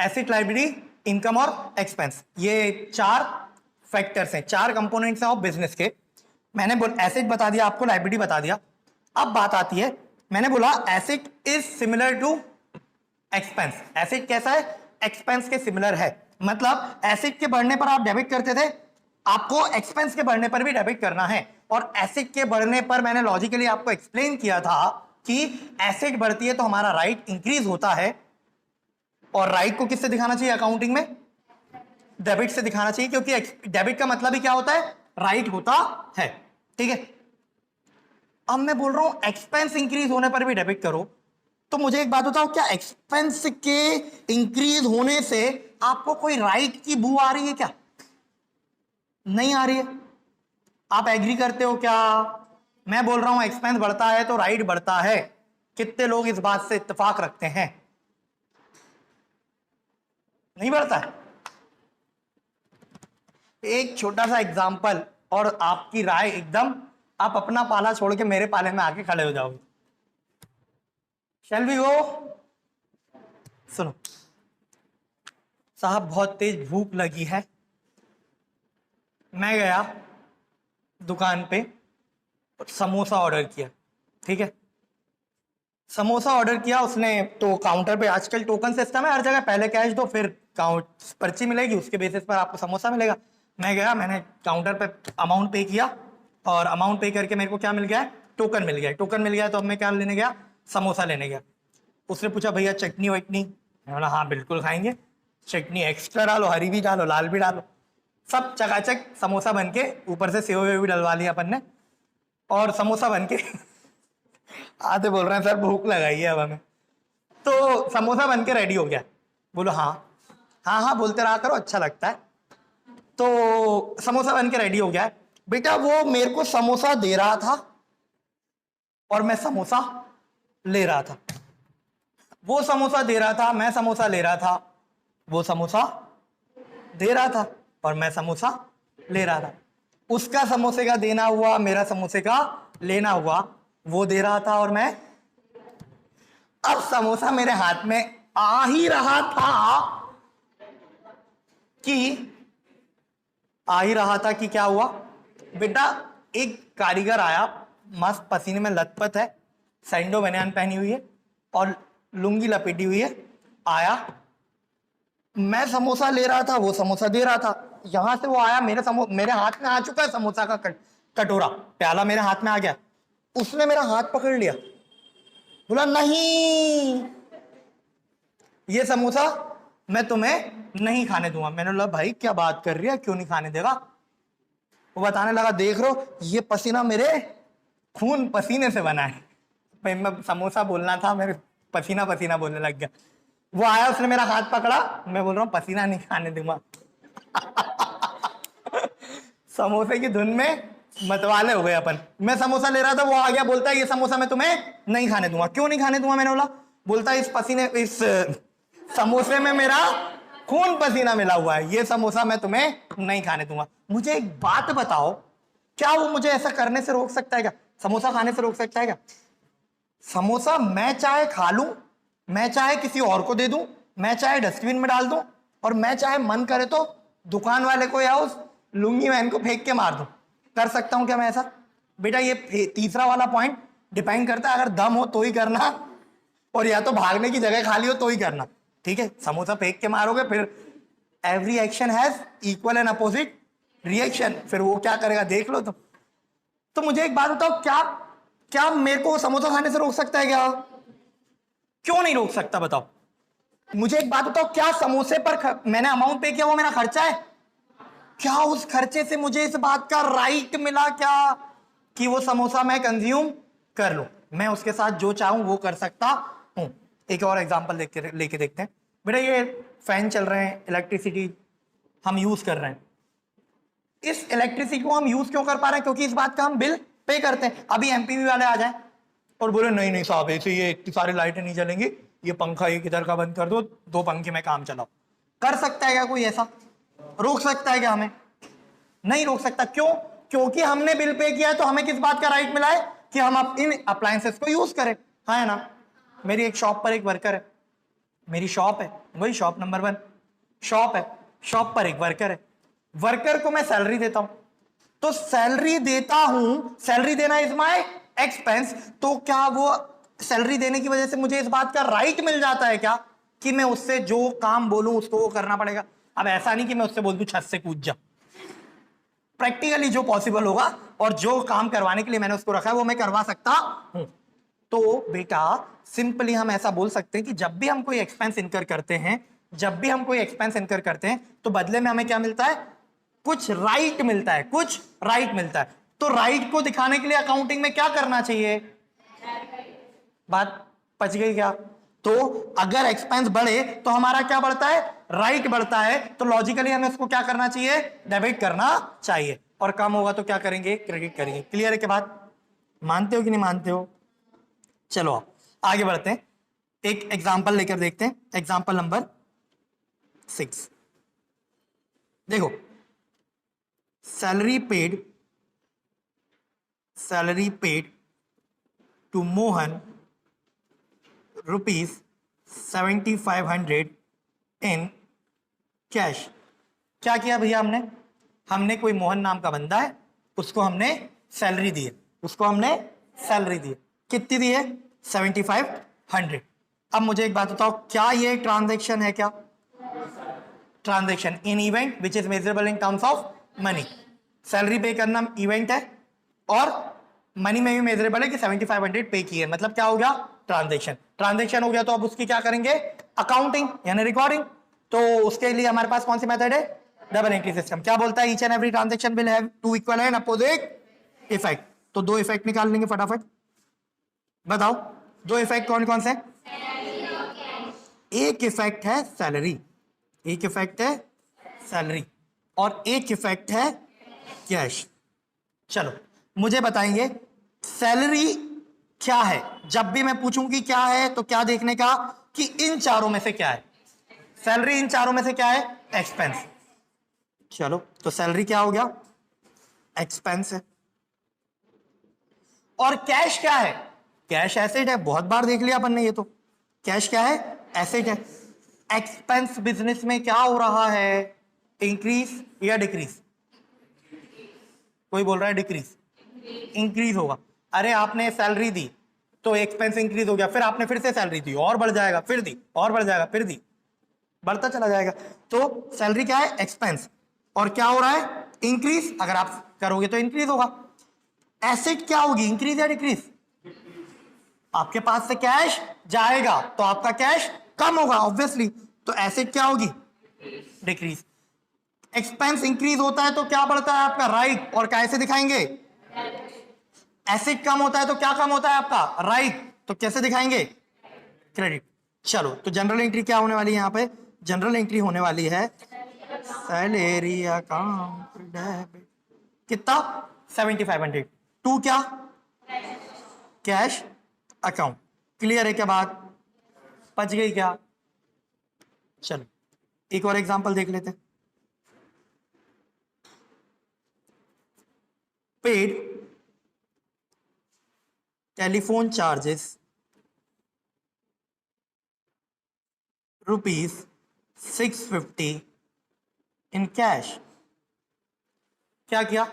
Asset, liability, income और expense, ये 4 factors हैं, 4 कंपोनेंट्स हैं ऑफ बिजनेस के। मैंने एसेट बता दिया आपको, लायबिलिटी बता दिया। अब बात आती है, मैंने बोला asset is similar to expense. Asset कैसा है? एक्सपेंस के सिमिलर है। मतलब एसेट के बढ़ने पर आप डेबिट करते थे, आपको एक्सपेंस के बढ़ने पर भी डेबिट करना है। और एसेट के बढ़ने पर मैंने लॉजिकली आपको एक्सप्लेन किया था कि एसेट बढ़ती है तो हमारा राइट इंक्रीज होता है, और राइट को किससे दिखाना चाहिए अकाउंटिंग में? डेबिट से दिखाना चाहिए, क्योंकि डेबिट का मतलब ही क्या होता है? राइट होता है। ठीक है, अब मैं बोल रहा हूं एक्सपेंस इंक्रीज होने पर भी डेबिट करो, तो मुझे एक बात बताओ, क्या एक्सपेंस के इंक्रीज होने से आपको कोई राइट की बू आ रही है क्या? नहीं आ रही है। आप एग्री करते हो क्या? मैं बोल रहा हूं एक्सपेंस बढ़ता है तो राइट बढ़ता है। कितने लोग इस बात से इत्तेफाक रखते हैं? नहीं बढ़ता है। एक छोटा सा एग्जांपल और आपकी राय एकदम, आप अपना पाला छोड़ के मेरे पाले में आके खड़े हो जाओगे। Shall we go? सुनो साहब, बहुत तेज भूख लगी है। मैं गया दुकान पे, समोसा ऑर्डर किया। ठीक है, समोसा ऑर्डर किया उसने, तो काउंटर पे आजकल टोकन सिस्टम है हर जगह, पहले कैश दो फिर काउंट पर्ची मिलेगी, उसके बेसिस पर आपको समोसा मिलेगा। मैं गया, मैंने काउंटर पे अमाउंट पे किया, और अमाउंट पे करके मेरे को क्या मिल गया? टोकन मिल गया। टोकन मिल गया तो अब मैं क्या लेने गया? समोसा लेने गया। उसने पूछा भैया चटनी वटनी? मैं बोला हाँ बिल्कुल खाएंगे, चटनी एक्स्ट्रा डालो, हरी भी डालो, लाल भी डालो। सब चकाचक समोसा बन के, ऊपर से सेव वेव भी डलवा लिया अपन ने, और समोसा बन के आते बोल रहे हैं सर भूख लगाई है अब हमें। तो समोसा बन के रेडी हो गया। बोलो हाँ हाँ हाँ बोलते रहा करो, अच्छा लगता है। तो समोसा बन के रेडी हो गया है। बेटा वो मेरे को समोसा दे रहा था और मैं समोसा ले रहा था। वो समोसा दे रहा था, मैं समोसा ले रहा था। वो समोसा दे रहा था और मैं समोसा ले रहा था। उसका समोसे का देना हुआ, मेरा समोसे का लेना हुआ। वो दे रहा था और मैं, अब समोसा मेरे हाथ में आ ही रहा था कि क्या हुआ बेटा? एक कारीगर आया, मस्त पसीने में लथपथ है, सैंडो बनियान पहनी हुई है और लुंगी लपेटी हुई है। आया, मैं समोसा ले रहा था, वो समोसा दे रहा था। यहां से वो आया, मेरे हाथ में आ चुका है समोसा का कटोरा, प्याला मेरे हाथ में आ गया। उसने मेरा हाथ पकड़ लिया, बोला नहीं ये समोसा मैं तुम्हें नहीं खाने दूंगा। मैंने बोला भाई क्या बात कर रही है, क्यों नहीं खाने देगा? वो बताने लगा देख रो ये पसीना मेरे खून पसीने से बना है। भाई मैं समोसा बोलना था, मेरे पसीना पसीना बोलने लग गया। वो आया, उसने मेरा हाथ पकड़ा, मैं बोल रहा हूँ पसीना नहीं खाने दूंगा। समोसे की धुन में मतवाले हो गए अपन। मैं समोसा ले रहा था, वो आ गया, बोलता है ये समोसा मैं तुम्हें नहीं खाने दूंगा। क्यों नहीं खाने दूंगा? मैंने बोला, बोलता है इस समोसे में मेरा खून पसीना मिला हुआ है, ये समोसा मैं तुम्हें नहीं खाने दूंगा। मुझे एक बात बताओ, क्या वो मुझे ऐसा करने से रोक सकता है क्या? समोसा खाने से रोक सकता है क्या? समोसा मैं चाहे खा लूं, मैं चाहे किसी और को दे दूं, मैं चाहे डस्टबिन में डाल दूं, और मैं चाहे मन करे तो दुकान वाले को या उस लुंगी मैन को फेंक के मार दूं। कर सकता हूं क्या मैं ऐसा? बेटा ये तीसरा वाला पॉइंट डिपेंड करता है, अगर दम हो तो ही करना, और या तो भागने की जगह खाली हो तो ही करना। ठीक है, समोसा फेंक के मारोगे फिर every action has equal and opposite reaction, फिर वो क्या करेगा देख लो तुम। तो मुझे एक बात बताओ, क्या मेरे को समोसा खाने से रोक सकता है क्या? क्यों नहीं रोक सकता बताओ? मुझे एक बात बताओ, क्या समोसे पर मैंने अमाउंट पे किया वो मेरा खर्चा है? क्या उस खर्चे से मुझे इस बात का राइट मिला क्या कि वो समोसा मैं कंज्यूम कर लूं? मैं उसके साथ जो चाहूं वो कर सकता हूं। एक और एग्जांपल लेके देखते हैं। बेटा ये फैन चल रहे हैं, इलेक्ट्रिसिटी हम यूज कर रहे हैं। इस इलेक्ट्रिसिटी को हम यूज क्यों कर पा रहे हैं? क्योंकि इस बात का हम बिल पे करते हैं। अभी एमपीवी वाले आ जाए और बोले नहीं नहीं साहब ऐसे ये इतनी सारी लाइटें नहीं जलेंगी, ये पंखा एक इधर का बंद कर दो, 2 पंखे में काम चलाओ। कर सकता है क्या कोई ऐसा? रोक सकता है क्या हमें? नहीं रोक सकता। क्यों? क्योंकि हमने बिल पे किया है, तो हमें किस बात का राइट मिला है कि हम इन अप्लायंसेस को यूज करें। हाँ है ना? मेरी एक शॉप पर एक वर्कर है, मेरी शॉप है, वही शॉप नंबर 1, शॉप है, शॉप पर एक वर्कर है, वर्कर को मैं सैलरी देता हूं, तो सैलरी देता हूं, सैलरी देना इज माय एक्सपेंस, तो क्या वो सैलरी देने की वजह से मुझे इस बात का राइट मिल जाता है क्या कि मैं उससे जो काम बोलूं उसको वो करना पड़ेगा? अब ऐसा नहीं कि मैं उससे बोल दूं छत से कूद जा, प्रैक्टिकली जो पॉसिबल होगा और जो काम करवाने के लिए मैंने उसको रखा है वो मैं करवा सकता हूं। तो बेटा सिंपली हम ऐसा बोल सकते हैं कि जब भी हम कोई एक्सपेंस इनकर करते हैं, जब भी हम कोई एक्सपेंस इनकर करते हैं, तो बदले में हमें क्या मिलता है? कुछ राइट मिलता है, कुछ राइट मिलता है। तो राइट को दिखाने के लिए अकाउंटिंग में क्या करना चाहिए? बात पच गई क्या? तो अगर एक्सपेंस बढ़े तो हमारा क्या बढ़ता है? राइट बढ़ता है। तो लॉजिकली हमें उसको क्या करना चाहिए? डेबिट करना चाहिए। और कम होगा तो क्या करेंगे? क्रेडिट करेंगे। क्लियर है के बात? मानते हो कि नहीं मानते हो? चलो आप आगे बढ़ते हैं, एक एग्जांपल लेकर देखते हैं। एग्जांपल नंबर 6 देखो, salary paid to Mohan ₹7500 in cash. क्या किया भैया हमने? हमने कोई मोहन नाम का बंदा है, उसको हमने सैलरी दी है, उसको हमने सैलरी दी है। कितनी दी है? 7500। अब मुझे एक बात बताओ, क्या ये ट्रांजैक्शन है? क्या transaction in event which is measurable in terms of money. Salary पे करना इवेंट है और मनी में भी मेजरेबल है कि 7500 पे की है, मतलब क्या हो गया? ट्रांजैक्शन। ट्रांजैक्शन हो गया तो अब उसकी क्या करेंगे? अकाउंटिंग यानी रिकॉर्डिंग। तो उसके लिए हमारे पास कौन सी मेथड है? Double entry system. क्या बोलता है? Each and every transaction will have to equal and opposite effect. तो दो इफेक्ट निकाल लेंगे फटाफट, बताओ दो इफेक्ट कौन कौन से? एक इफेक्ट है सैलरी, एक इफेक्ट है सैलरी और एक इफेक्ट है कैश। चलो मुझे बताएंगे सैलरी क्या है। जब भी मैं पूछूंगी क्या है तो क्या देखने का कि इन चारों में से क्या है। सैलरी इन चारों में से क्या है? एक्सपेंस। चलो तो सैलरी क्या हो गया? एक्सपेंस है। और कैश क्या है? कैश एसेट है, बहुत बार देख लिया अपन ने ये तो। कैश क्या है? एसेट है। एक्सपेंस बिजनेस में क्या हो रहा है? इंक्रीज या डिक्रीज? कोई बोल रहा है डिक्रीज, इंक्रीज होगा। अरे आपने सैलरी दी तो एक्सपेंस इंक्रीज हो गया, फिर आपने फिर से सैलरी दी और बढ़ जाएगा, फिर दी और बढ़ जाएगा, फिर दी, बढ़ता चला जाएगा। तो सैलरी क्या है? एक्सपेंस। और क्या हो रहा है? इंक्रीज। अगर आप करोगे तो इंक्रीज होगा। एसेट क्या होगी? इंक्रीज या डिक्रीज? आपके पास से कैश जाएगा तो आपका कैश कम होगा ऑब्वियसली, तो एसेट क्या होगी? डिक्रीज। एक्सपेंस इंक्रीज होता है तो क्या बढ़ता है आपका? राइट। और कैसे दिखाएंगे? एसेट कम होता है तो क्या कम होता है आपका? राइट। तो कैसे दिखाएंगे? क्रेडिट। चलो तो जनरल एंट्री क्या होने वाली है? यहां पे जनरल एंट्री होने वाली है सैलरी अकाउंट डेबिट। कितना? 7500 टू क्या? Cash account. क्लियर है क्या बात? पच गई क्या? चलो एक और एग्जांपल देख लेते हैं। पेड टेलीफोन चार्जेस ₹650 इन कैश। क्या किया?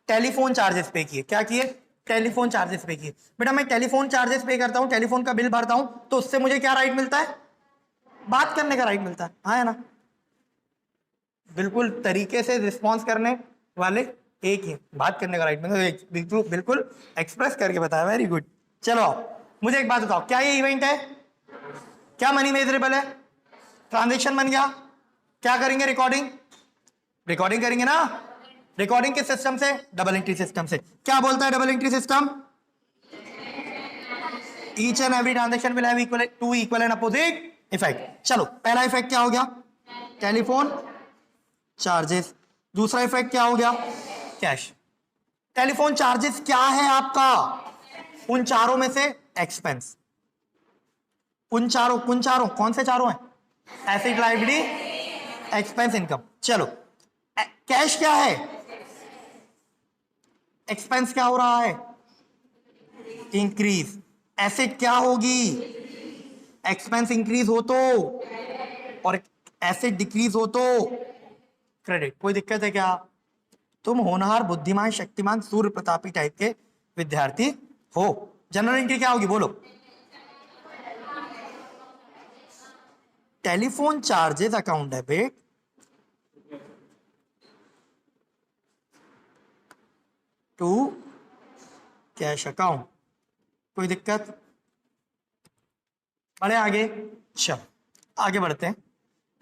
टेलीफोन चार्जेस पे किए। क्या किए? टेलीफोन चार्जेस पे किए। बेटा मैं टेलीफोन चार्जेस पे करता हूं, टेलीफोन का बिल भरता हूं, तो उससे मुझे क्या राइट मिलता है? बात करने का राइट मिलता है, हाँ है ना? बिल्कुल तरीके से रिस्पॉन्स करने वाले एक ही, बात करने का राइट मिलता है। बिल्कुल बिल्कुल एक्सप्रेस करके बताया, वेरी गुड। चलो मुझे एक बात बताओ, क्या ये इवेंट है? क्या मनी मेजरेबल है? ट्रांजेक्शन बन गया। क्या करेंगे? रिकॉर्डिंग। रिकॉर्डिंग करेंगे ना? रिकॉर्डिंग किस सिस्टम से? डबल एंट्री सिस्टम से। क्या बोलता है double entry system? Each and every transaction will have equal to equal and opposite effect. चलो पहला इफेक्ट क्या हो गया? Telephone charges. दूसरा इफेक्ट क्या हो गया? कैश। टेलीफोन चार्जेस क्या है आपका? उन चारों में से एक्सपेंस। उन चारों कौन से चारों हैं? Asset, liability, expense, income. चलो कैश क्या है? एक्सपेंस क्या हो रहा है? इंक्रीज। एसेट क्या होगी? एक्सपेंस इंक्रीज हो तो और एसेट डिक्रीज हो तो क्रेडिट। कोई दिक्कत है क्या? तुम होनहार, बुद्धिमान, शक्तिमान, सूर्य प्रतापी टाइप के विद्यार्थी हो। जनरल एंट्री क्या होगी बोलो? Telephone charges account debit to cash account. कोई दिक्कत? बढ़े आगे? चल आगे बढ़ते हैं।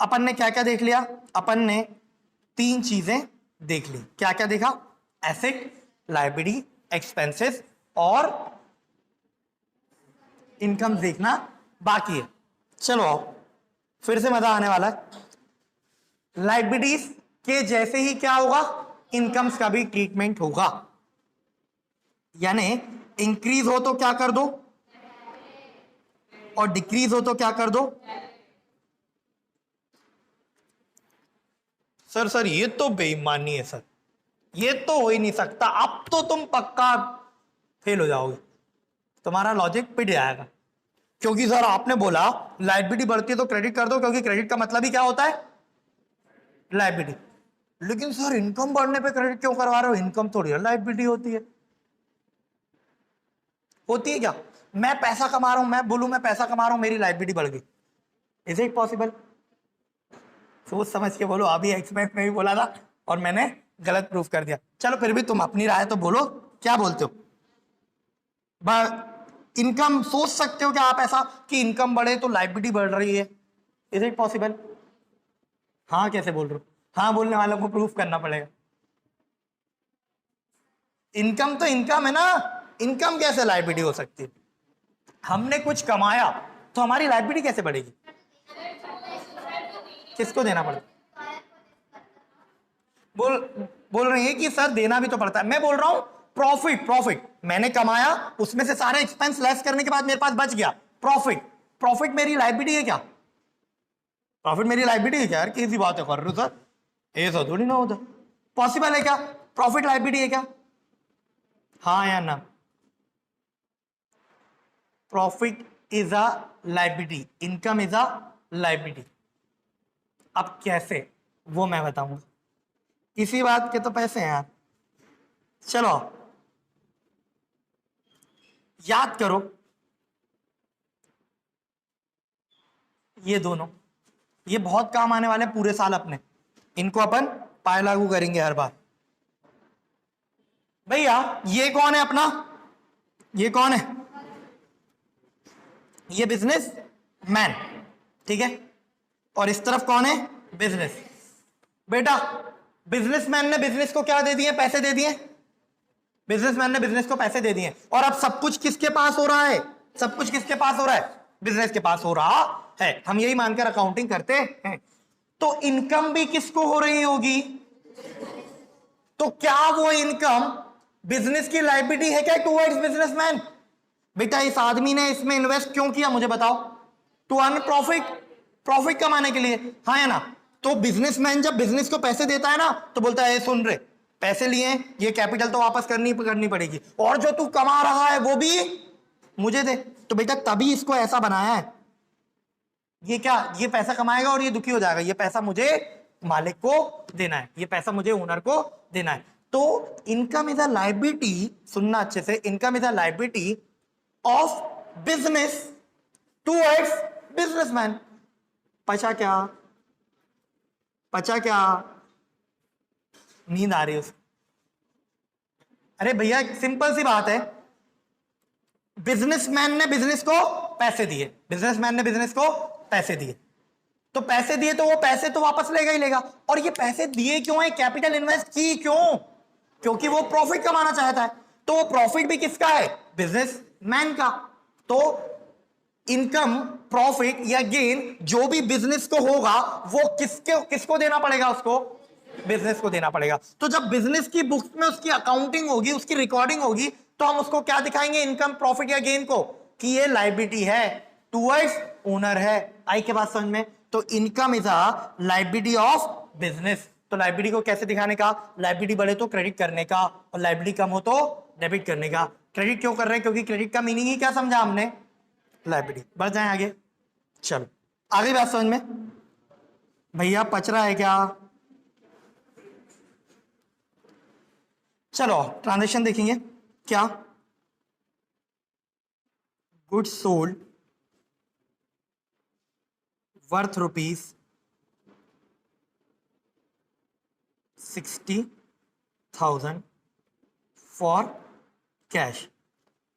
अपन ने क्या क्या देख लिया? अपन ने 3 चीजें देख ली। क्या क्या देखा? एसेट, लायबिलिटी, एक्सपेंसेस और इनकम देखना बाकी है। चलो आओ, फिर से मजा आने वाला है। लायबिलिटीज के जैसे ही क्या होगा? इनकम्स का भी ट्रीटमेंट होगा। यानी इंक्रीज हो तो क्या कर दो और डिक्रीज हो तो क्या कर दो? सर ये तो बेईमानी है सर, ये तो हो ही नहीं सकता। अब तो तुम पक्का फेल हो जाओगे, तुम्हारा लॉजिक पिट जाएगा। क्योंकि सर आपने बोला लायबिलिटी बढ़ती है तो क्रेडिट कर दो, क्योंकि क्रेडिट का मतलब ही क्या होता है? लायबिलिटी। लेकिन सर इनकम बढ़ने पे क्रेडिट क्यों करवा रहे हो? इनकम थोड़ी लायबिलिटी होती है। होती है क्या? मैं पैसा कमा रहा हूं, मैं बोलूं मैं पैसा कमा रहा हूं, मेरी लायबिलिटी बढ़ गई। Is it possible? सोच समझ के बोलो। अभी एक्सपेंस में भी बोला था और मैंने गलत प्रूफ कर दिया। चलो फिर भी तुम अपनी राय तो बोलो, क्या बोलते हो? इनकम सोच सकते हो क्या आप ऐसा कि इनकम बढ़े तो लायबिलिटी बढ़ रही है? Is it possible? हाँ कैसे बोल रहे हो? हाँ बोलने वालों को प्रूफ करना पड़ेगा। इनकम तो इनकम है ना, इनकम कैसे लायबिलिटी हो सकती है? हमने कुछ कमाया तो हमारी लायबिलिटी कैसे बढ़ेगी? किसको देना पड़ता? बोल रहे हैं कि सर देना भी तो पड़ता है। मैं बोल रहा हूं प्रॉफिट मैंने कमाया, उसमें से सारे एक्सपेंस लेस करने के बाद मेरे पास बच गया प्रॉफिट मेरी लायबिलिटी है क्या? प्रॉफिट मेरी लायबिलिटी है क्या? यार कैसी बात है कर रहे हो सर, ऐसा थोड़ी ना होता। पॉसिबल है क्या? प्रॉफिट लायबिलिटी है क्या? हाँ या ना? Profit is a liability, income is a liability. अब कैसे वो मैं बताऊंगा। इसी बात के तो पैसे हैं यार। चलो याद करो ये दोनों, ये बहुत काम आने वाले पूरे साल अपने। इनको अपन पाए लागू करेंगे हर बार। भैया ये कौन है अपना? ये कौन है? ये बिजनेस मैन, ठीक है। और इस तरफ कौन है? बिजनेस। बेटा बिजनेसमैन ने बिजनेस को क्या दे दिए? पैसे दे दिए। बिजनेसमैन ने बिजनेस को पैसे दे दिए और अब सब कुछ किसके पास हो रहा है? सब कुछ किसके पास हो रहा है? बिजनेस के पास हो रहा है। हम यही मानकर अकाउंटिंग करते हैं। तो इनकम भी किसको हो रही होगी? तो क्या वो इनकम बिजनेस की लायबिलिटी है क्या टुवर्ड्स बिजनेसमैन? बेटा इस आदमी ने इसमें इन्वेस्ट क्यों किया मुझे बताओ? टू अर्न प्रॉफिट कमाने के लिए, हाँ या ना? तो बिजनेसमैन जब बिजनेस को पैसे देता है ना तो बोलता है सुन रहे, पैसे लिए ये कैपिटल तो वापस करनी पड़ेगी, और जो तू कमा रहा है वो भी मुझे दे। तो बेटा तभी इसको ऐसा बनाया है। ये क्या, ये पैसा कमाएगा और ये दुखी हो जाएगा। ये पैसा मुझे मालिक को देना है, ये पैसा मुझे ओनर को देना है। तो इनकम इज अ लायबिलिटी, सुनना अच्छे से, income is a liability of business towards businessman. पचा क्या? नींद आ रही है उसको? अरे भैया सिंपल सी बात है, बिजनेसमैन ने बिजनेस को पैसे दिए, तो पैसे दिए तो वो पैसे तो वापस लेगा ही लेगा। और ये पैसे दिए क्यों है? कैपिटल इन्वेस्ट की क्यों? क्योंकि वो प्रॉफिट कमाना चाहता है। तो वो प्रॉफिट भी किसका है? बिजनेसमैन का। तो इनकम, प्रॉफिट या गेन जो भी बिजनेस को होगा वो किसको देना पड़ेगा? उसको बिजनेस को देना पड़ेगा। तो जब बिजनेस की बुक्स में उसकी अकाउंटिंग होगी, उसकी रिकॉर्डिंग होगी, तो हम उसको क्या दिखाएंगे? इनकम, प्रॉफिट या गेन को, कि ये लायबिलिटी है टुवर्ड्स ओनर है। आई के बात समझ में? तो income is a liability of business. तो लायबिलिटी को कैसे दिखाने का? लायबिलिटी बढ़े तो क्रेडिट करने का, और लायबिलिटी कम हो तो डेबिट करने का। क्रेडिट क्यों कर रहे हैं? क्योंकि क्रेडिट का मीनिंग ही क्या समझा हमने? लायबिलिटी। बढ़ जाए आगे। चलो आगे बात समझ में? भैया पच रहा है क्या? चलो ट्रांजेक्शन देखेंगे क्या। Good sold worth ₹60,000 for cash.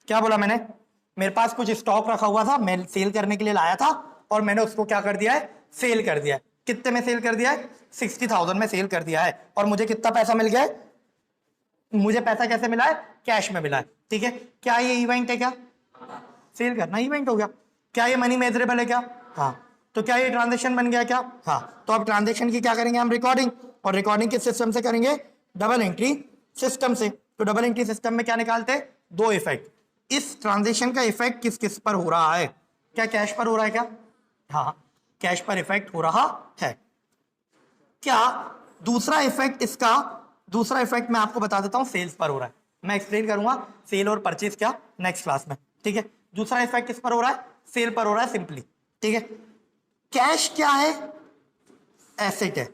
क्या बोला मैंने? मेरे पास कुछ स्टॉक रखा हुआ था, मैं सेल करने के लिए लाया था और मैंने उसको क्या कर दिया है, सेल कर दिया है। कितने में सेल कर दिया है? 60,000 में सेल कर दिया है। और मुझे कितना पैसा मिल गया है? मुझे पैसा कैसे मिला है? कैश में मिला है। ठीक है, क्या ये इवेंट है? क्या सेल करना इवेंट हो गया? क्या ये मनी मेजरेबल है? क्या हाँ। तो क्या ये ट्रांजेक्शन बन गया? क्या हाँ। तो अब ट्रांजेक्शन की क्या करेंगे हम? रिकॉर्डिंग। और रिकॉर्डिंग किस सिस्टम से करेंगे? डबल एंट्री सिस्टम से। तो डबल एंट्री सिस्टम में क्या निकालते हैं? दो इफेक्ट। इस ट्रांजेक्शन का इफेक्ट किस किस पर हो रहा है? क्या कैश पर हो रहा है? क्या हाँ, कैश पर इफेक्ट हो रहा है। क्या दूसरा इफेक्ट इसका, दूसरा इफेक्ट मैं आपको बता देता हूं, सेल्स पर हो रहा है। मैं एक्सप्लेन करूंगा सेल और परचेज क्या नेक्स्ट क्लास में। ठीक है, दूसरा इफेक्ट किस पर हो रहा है? सेल पर हो रहा है सिंपली। ठीक है, कैश क्या है? एसेट है।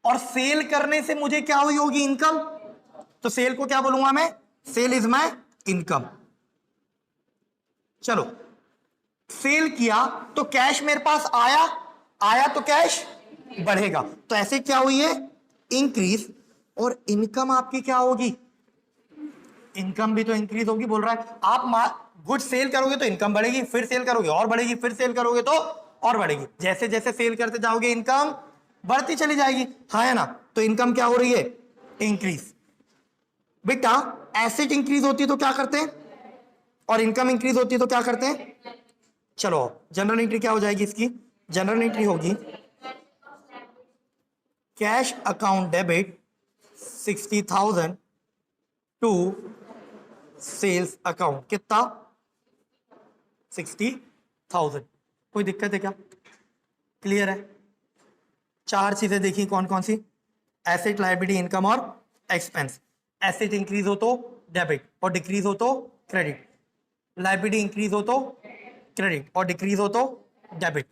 और सेल करने से मुझे क्या हुई होगी? इनकम। तो सेल को क्या बोलूंगा मैं? Sale is my income. चलो, सेल किया तो कैश मेरे पास आया, आया तो कैश बढ़ेगा। तो ऐसे क्या हुई है? इंक्रीज। और इनकम आपकी क्या होगी? इनकम भी तो इंक्रीज होगी बोल रहा है। आप गुड सेल करोगे तो इनकम बढ़ेगी, फिर सेल करोगे और बढ़ेगी, फिर सेल करोगे तो और बढ़ेगी। जैसे जैसे सेल करते जाओगे इनकम बढ़ती चली जाएगी, हाँ है ना। तो इनकम क्या हो रही है? इंक्रीज। बेटा एसेट इंक्रीज होती है तो क्या करते हैं? और इनकम इंक्रीज होती है तो क्या करते हैं? चलो जनरल एंट्री क्या हो जाएगी इसकी? जनरल एंट्री होगी cash account debit 60,000 to sales account. कितना? 60,000। कोई दिक्कत है क्या? क्लियर है? चार चीजें देखी कौन कौन सी? एसेट, लायबिलिटी, इनकम और एक्सपेंस। एसेट इंक्रीज हो तो डेबिट और डिक्रीज हो तो क्रेडिट। लायबिलिटी इंक्रीज हो तो क्रेडिट और डिक्रीज हो तो डेबिट।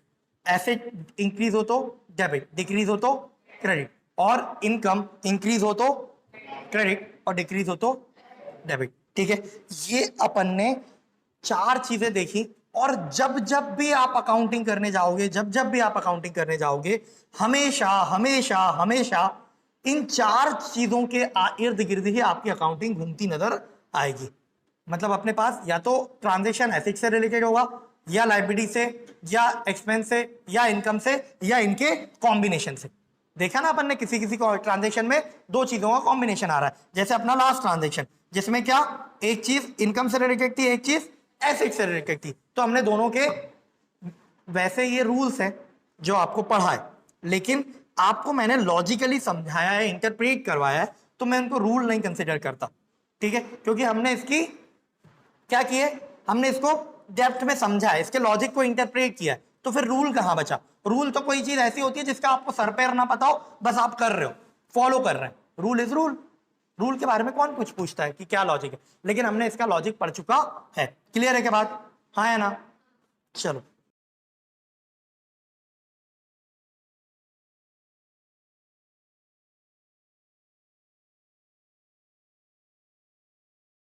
एसेट इंक्रीज हो तो डेबिट, डिक्रीज हो तो क्रेडिट। और इनकम इंक्रीज हो तो क्रेडिट और डिक्रीज हो तो डेबिट। ठीक है, ये अपन ने चार चीजें देखी। और जब जब भी आप अकाउंटिंग करने जाओगे, जब जब भी आप अकाउंटिंग करने जाओगे, हमेशा हमेशा हमेशा इन चार चीजों के इर्द गिर्द ही आपकी अकाउंटिंग घूमती नजर आएगी। मतलब अपने पास या तो ट्रांजेक्शन एसेट से रिलेटेड होगा, या लायबिलिटी से, या एक्सपेंस से, या इनकम से, या इनके कॉम्बिनेशन से। देखा ना अपन ने, किसी किसी को ट्रांजेक्शन में दो चीजों का कॉम्बिनेशन आ रहा है। जैसे अपना लास्ट ट्रांजेक्शन, जिसमें क्या एक चीज इनकम से रिलेटेड थी, एक चीज एसेट से रिलेटेड थी। तो हमने दोनों के, वैसे ये रूल्स हैं जो आपको पढ़ा है, लेकिन आपको मैंने लॉजिकली समझाया है, इंटरप्रेट करवाया है, तो मैं उनको रूल नहीं कंसिडर करता। ठीक है, क्योंकि हमने इसकी क्या किए? हमने इसको डेप्थ में समझा है, इसके लॉजिक को इंटरप्रेट किया है। तो फिर रूल कहां बचा? रूल तो कोई चीज ऐसी होती है जिसका आपको सर पैर ना पता हो, बस आप कर रहे हो, फॉलो कर रहे हैं। Rule is rule. रूल के बारे में कौन कुछ पूछता है कि क्या लॉजिक है? लेकिन हमने इसका लॉजिक पढ़ चुका है। क्लियर है क्या बात? हाँ या ना? चलो